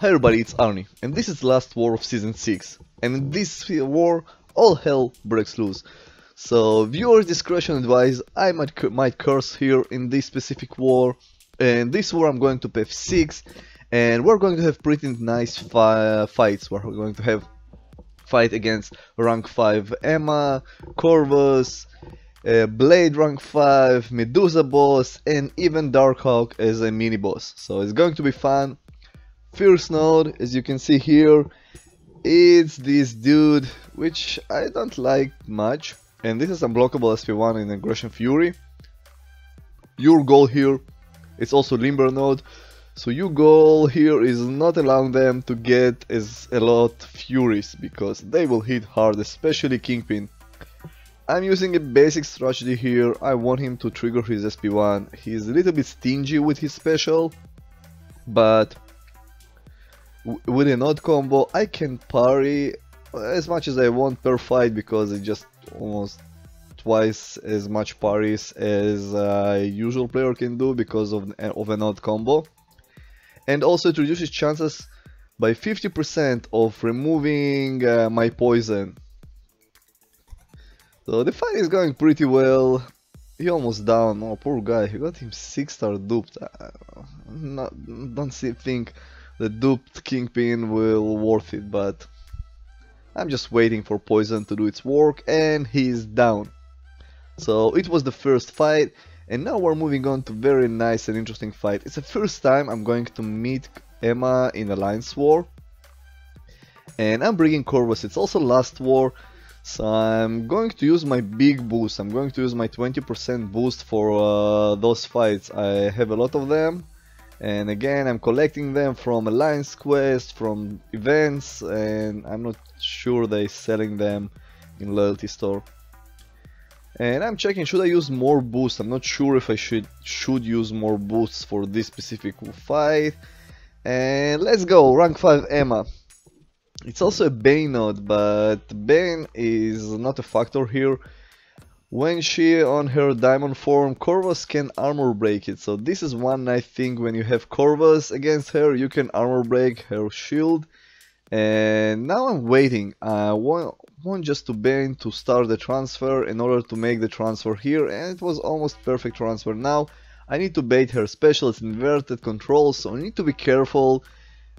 Hi everybody, it's Arnie, and this is the last war of Season 6. And in this war, all hell breaks loose. So, viewer discretion advised, I might curse here in this specific war. And this war I'm going to pay 6, and we're going to have pretty nice fights. We're going to have fight against rank 5 Emma, Corvus, Blade rank 5, Medusa boss, and even Darkhawk as a mini boss. So it's going to be fun. First node, as you can see here, it's this dude, which I don't like much, and this is unblockable SP1 in Aggression Fury. Your goal here, it's also Limber node, so your goal here is not allowing them to get a lot Furies, because they will hit hard, especially Kingpin. I'm using a basic strategy here. I want him to trigger his SP1. He's a little bit stingy with his special, but with a node combo I can parry as much as I want per fight, because it's just almost twice as much parries as a usual player can do because of a node combo. And also it reduces chances by 50% of removing my poison. So the fight is going pretty well. He almost down. Oh, poor guy, he got him 6-star duped. Don't think the duped Kingpin will worth it, but I'm just waiting for poison to do its work, and he's down. So it was the first fight, and now we're moving on to very nice and interesting fight. It's the first time I'm going to meet Emma in Alliance War, and I'm bringing Corvus. It's also last war, so I'm going to use my big boost. I'm going to use my 20% boost for those fights. I have a lot of them. And again, I'm collecting them from Alliance Quest, from events, and I'm not sure they're selling them in Loyalty Store. And I'm checking, should I use more boosts? I'm not sure if I should use more boosts for this specific fight. And let's go, rank 5 Emma. It's also a Bane node, but Bane is not a factor here. When she on her diamond form, Corvus can armor break it. So this is one nice thing: when you have Corvus against her, you can armor break her shield. And now I'm waiting. I want just to Bane to start the transfer in order to make the transfer here, and it was almost perfect transfer. Now I need to bait her special. It's inverted control, so I need to be careful.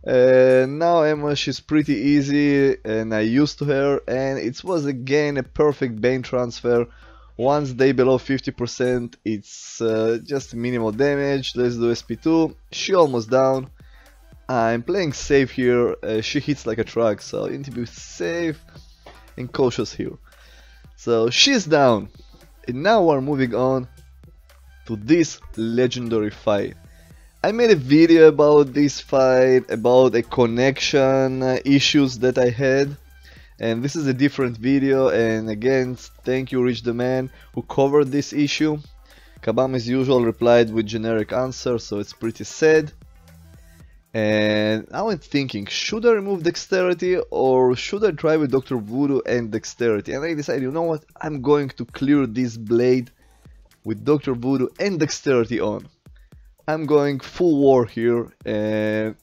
Now Emma, she's pretty easy, and I used to her, and it was again a perfect Bane transfer. Once they below 50%, it's just minimal damage. Let's do SP2. She almost down. I'm playing safe here. She hits like a truck, so you need to be safe and cautious here. So she's down. And now we're moving on to this legendary fight. I made a video about this fight, about a connection issues that I had. And this is a different video, and again, thank you Rich the Man who covered this issue. Kabam as usual replied with generic answer, so it's pretty sad. And now I'm thinking, should I remove dexterity or should I try with Dr. Voodoo and dexterity? And I decided, you know what, I'm going to clear this blade with Dr. Voodoo and dexterity on. I'm going full war here, and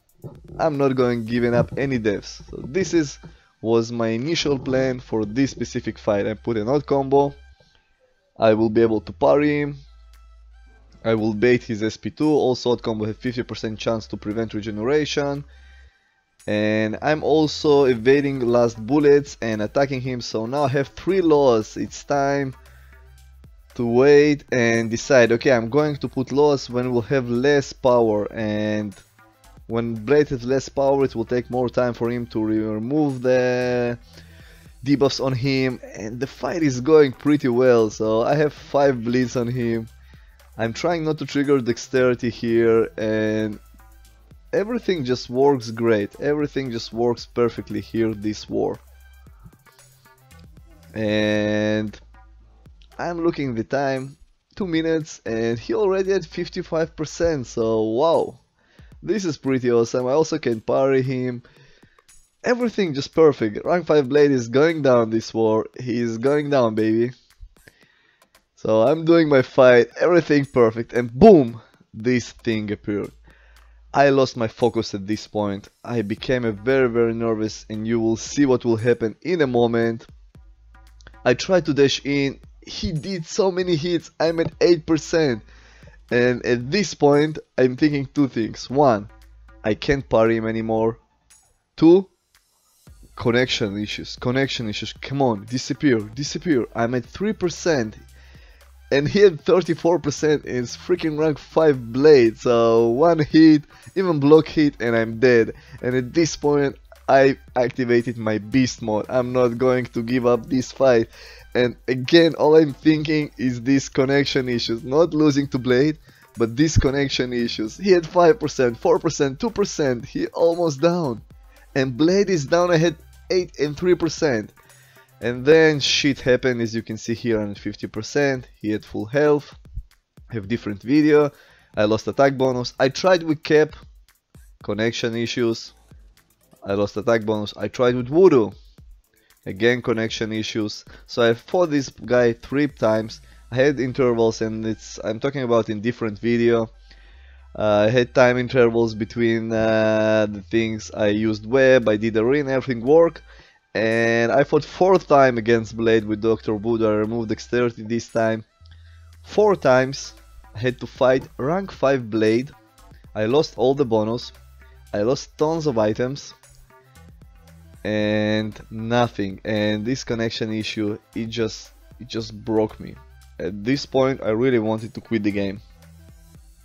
I'm not going giving up any deaths. So this was my initial plan for this specific fight. I put a node combo. I will be able to parry him. I will bait his SP2. Also, node combo have 50% chance to prevent regeneration. And I'm also evading last bullets and attacking him. So now I have 3 laws. It's time to wait and decide. Okay, I'm going to put laws when we'll have less power, and when Blade has less power, it will take more time for him to remove the debuffs on him, and the fight is going pretty well. So I have 5 bleeds on him. I'm trying not to trigger dexterity here, and everything just works great. Everything just works perfectly here this war. And I'm looking at the time, 2 minutes, and he already had 55%, so wow. This is pretty awesome. I also can parry him. Everything just perfect. Rank 5 Blade is going down this war. He is going down, baby. So I'm doing my fight. Everything perfect. And boom! This thing appeared. I lost my focus at this point. I became a very nervous, and you will see what will happen in a moment. I tried to dash in. He did so many hits. I'm at 8%. And at this point, I'm thinking two things. One, I can't parry him anymore. Two, connection issues. Connection issues. Come on, disappear, disappear. I'm at 3%. And he had 34% in his freaking rank 5 blade. So one hit, even block hit, and I'm dead. And at this point, I activated my beast mode. I'm not going to give up this fight. And again, all I'm thinking is these connection issues. Not losing to blade, but these connection issues. He had 5%, 4%, 2%. He almost down. And blade is down. I had 8 and 3%. And then shit happened, as you can see here, on 50%. He had full health. I have different video. I lost attack bonus. I tried with cap. Connection issues. I lost attack bonus. I tried with voodoo. Again, connection issues. So I fought this guy 3 times. I had intervals, and I'm talking about in different video. I had time intervals between the things. I used web, I did arena, everything worked. And I fought 4th time against Blade with Dr. Voodoo. I removed dexterity this time. 4 times I had to fight rank 5 Blade. I lost all the bonus. I lost tons of items. And nothing. And this connection issue, it just broke me. At this point I really wanted to quit the game.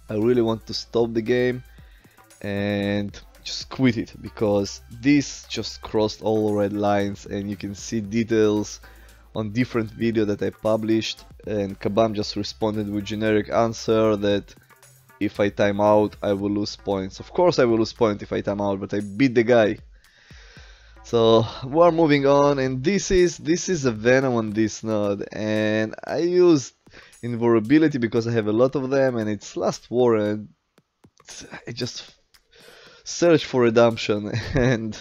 I really want to stop the game and just quit it, because this just crossed all red lines, and you can see details on different video that I published, and Kabam just responded with generic answer that if I time out I will lose points. Of course I will lose points if I time out, but I beat the guy. So we're moving on, and this is a Venom on this node, and I used invulnerability because I have a lot of them, and it's last war, and I just search for redemption. And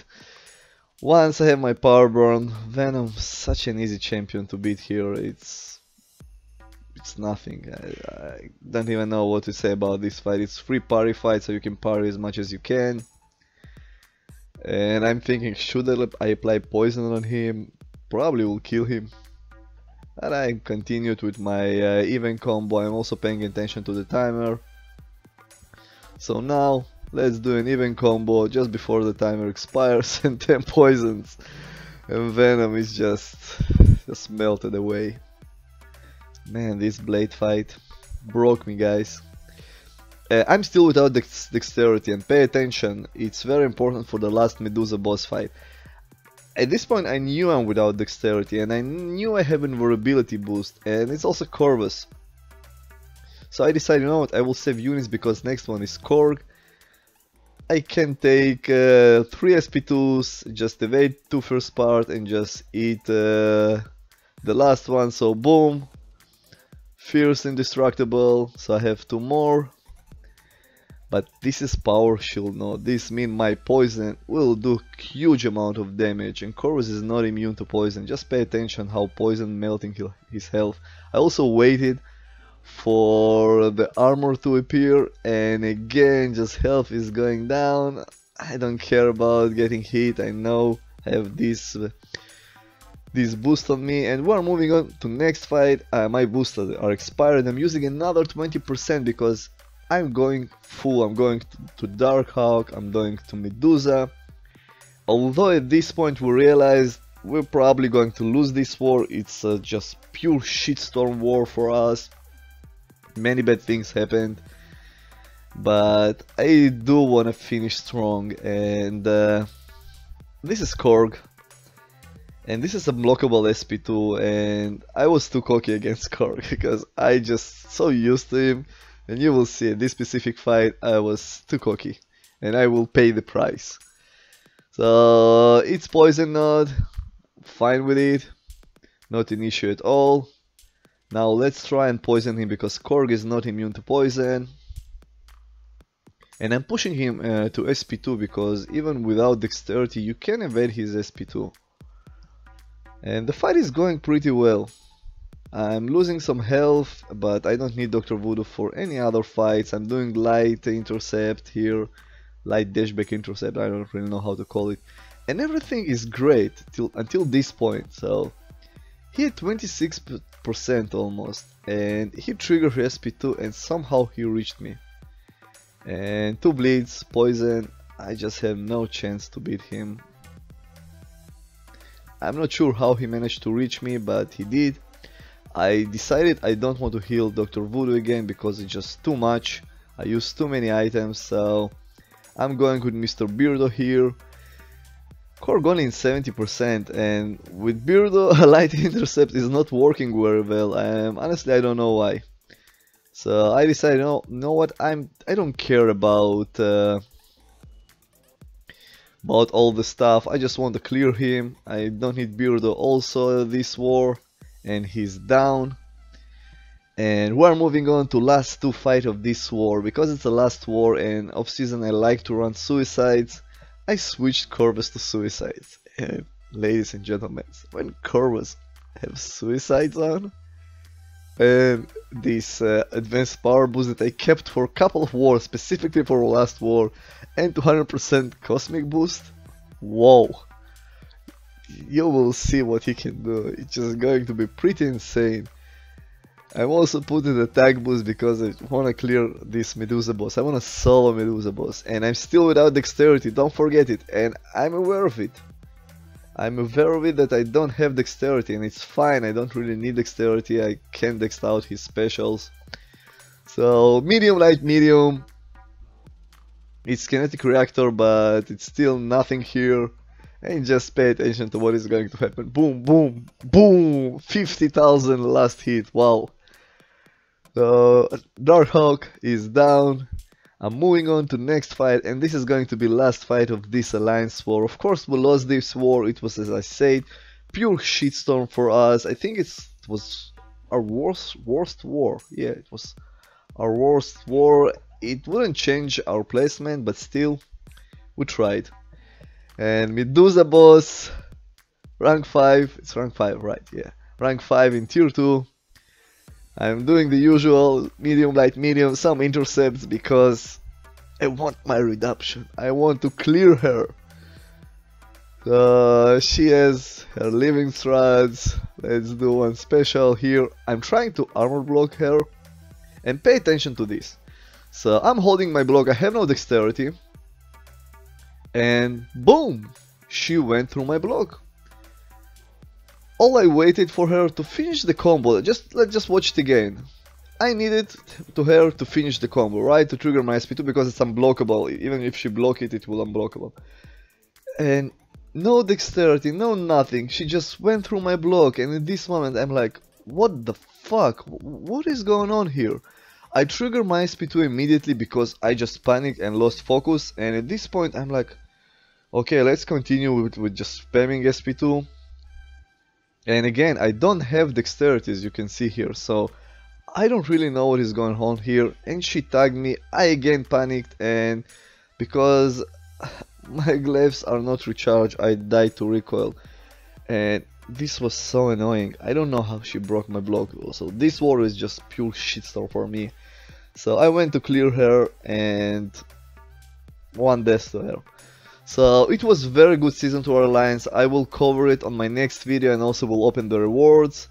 once I have my power burn, Venom, such an easy champion to beat here. It's nothing. I don't even know what to say about this fight. It's free parry fight, so you can parry as much as you can. And I'm thinking, should I apply poison on him? Probably will kill him. And I continued with my even combo. I'm also paying attention to the timer. So now let's do an even combo just before the timer expires and 10 poisons. And Venom is just melted away. Man, this blade fight broke me, guys. I'm still without dexterity, and pay attention, it's very important for the last Medusa boss fight. At this point I knew I'm without dexterity, and I knew I have invulnerability boost, and it's also Corvus. So I decided, you know what, I will save units because next one is Korg. I can take 3 SP2s, just evade 2 first part and just eat the last one, so boom. Fierce indestructible, so I have 2 more. But this is power shield node. This means my poison will do huge amount of damage, and Corvus is not immune to poison. Just pay attention how poison melting his health. I also waited for the armor to appear, and again just health is going down. I don't care about getting hit. I know I have this boost on me, and we're moving on to next fight. My boosters are expired. I'm using another 20% because I'm going full. I'm going to Darkhawk, I'm going to Medusa. Although at this point we realized we're probably going to lose this war. It's just pure shitstorm war for us. Many bad things happened, but I do want to finish strong. And this is Korg, and this is a blockable SP2, and I was too cocky against Korg because I just so used to him. And you will see, in this specific fight I was too cocky, and I will pay the price. So it's poison node, fine with it, not an issue at all. Now let's try and poison him because Korg is not immune to poison. And I'm pushing him to SP2 because even without dexterity you can evade his SP2. And the fight is going pretty well. I'm losing some health, but I don't need Dr. Voodoo for any other fights. I'm doing light intercept here. light dashback intercept, I don't really know how to call it. And everything is great until this point. So he had 26% almost, and he triggered his SP2 and somehow he reached me. And 2 bleeds, poison, I just have no chance to beat him. I'm not sure how he managed to reach me, but he did. I decided I don't want to heal Dr. Voodoo again because it's just too much. I used too many items, so I'm going with Mr. Beardo here. Korg only in 70%, and with Beardo a light intercept is not working very well. Honestly, I don't know why. So I decided, no, you know what? I don't care about all the stuff. I just want to clear him. I don't need Beardo also this war, and he's down. And we're moving on to last 2 fights of this war. Because it's the last war and off season I like to run suicides, I switched Corvus to suicides. And ladies and gentlemen, when Corvus have suicides on, and this advanced power boost that I kept for a couple of wars, specifically for the last war, and 200% cosmic boost, whoa, you will see what he can do. It's just going to be pretty insane. I'm also putting the tag boost because I want to clear this Medusa boss. I want to solo Medusa boss, and I'm still without dexterity, don't forget it, and I'm aware of it. I'm aware of it that I don't have dexterity, and it's fine, I don't really need dexterity, I can dex out his specials. So medium, light, medium. It's kinetic reactor, but it's still nothing here. And just pay attention to what is going to happen. Boom, boom, boom! 50,000 last hit, wow. So Darkhawk is down. I'm moving on to next fight, and this is going to be last fight of this alliance war. Of course we lost this war. It was, as I said, pure shitstorm for us. I think it was our worst war. Yeah, it was our worst war. It wouldn't change our placement, but still we tried. And Medusa boss, rank 5, it's rank 5, right, yeah. Rank 5 in tier 2. I'm doing the usual medium, light, medium, some intercepts because I want my redemption. I want to clear her. She has her living threads. Let's do one special here. I'm trying to armor block her. And pay attention to this. So I'm holding my block, I have no dexterity. And boom! She went through my block. All I waited for her to finish the combo. Let's just watch it again. I needed her to finish the combo, right? To trigger my SP2 because it's unblockable. Even if she block it, it will unblockable. And no dexterity, no nothing. She just went through my block, and in this moment I'm like, what the fuck? What is going on here? I trigger my SP2 immediately because I just panicked and lost focus, and at this point I'm like, okay, let's continue with just spamming SP2. And again, I don't have dexterity, as you can see here, so I don't really know what is going on here. And she tagged me, I again panicked, and because my glaives are not recharged, I died to recoil. And this was so annoying. I don't know how she broke my block. So this war is just pure shitstorm for me. So I went to clear her, and 1 death to her. So it was very good season to our alliance. I will cover it on my next video and also will open the rewards.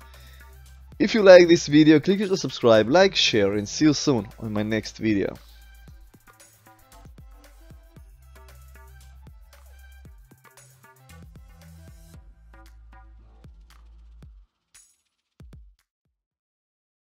If you like this video, click here to subscribe, like, share, and see you soon on my next video.